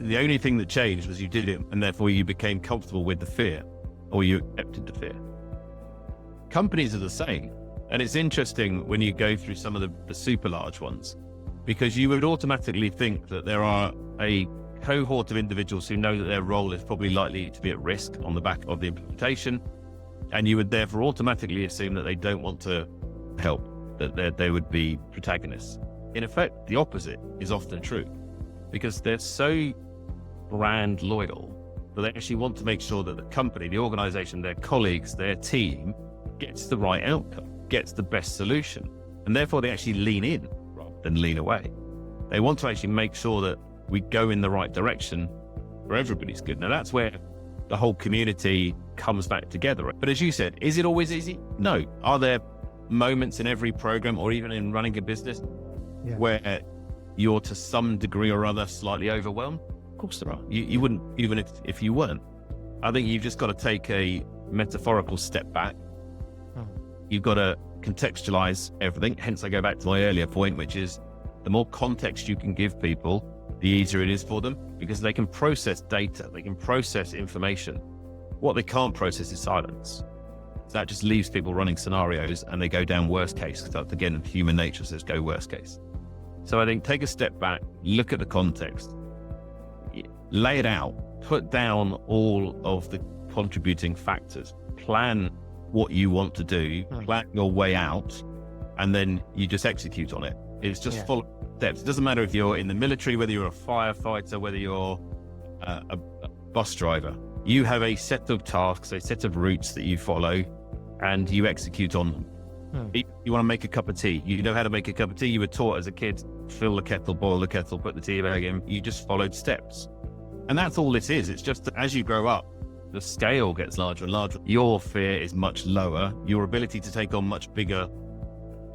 The only thing that changed was you did it, and therefore you became comfortable with the fear, or you accepted the fear. Companies are the same. And it's interesting when you go through some of the super large ones, because you would automatically think that there are a cohort of individuals who know that their role is probably likely to be at risk on the back of the implementation. And you would therefore automatically assume that they don't want to help, that they would be protagonists. In effect, the opposite is often true, because they're so brand loyal that they actually want to make sure that the company, the organization, their colleagues, their team gets the right outcome, gets the best solution. And therefore they actually lean in rather than lean away. They want to actually make sure that we go in the right direction where everybody's good. Now that's where the whole community comes back together. But as you said, is it always easy? No. Are there moments in every program or even in running a business where you're to some degree or other slightly overwhelmed? Of course there are. You wouldn't, even if you weren't. I think you've just got to take a metaphorical step back. You've got to contextualize everything. Hence I go back to my earlier point, which is the more context you can give people, the easier it is for them, because they can process data, they can process information. What they can't process is silence. So that just leaves people running scenarios and they go down worst case. Because again, human nature says go worst case. So I think take a step back, look at the context, lay it out, put down all of the contributing factors, plan what you want to do, plan your way out, and then you just execute on it. It's just follow steps. It doesn't matter if you're in the military, whether you're a firefighter, whether you're a bus driver. You have a set of tasks, a set of routes that you follow, and you execute on them. You want to make a cup of tea. You know how to make a cup of tea. You were taught as a kid, fill the kettle, boil the kettle, put the tea bag in. You just followed steps. And that's all it is. It's just that as you grow up, the scale gets larger and larger. Your fear is much lower. Your ability to take on much bigger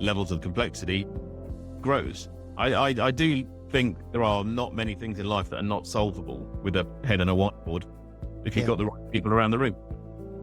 levels of complexity grows. I do think there are not many things in life that are not solvable with a pen and a whiteboard if you've got the right people around the room.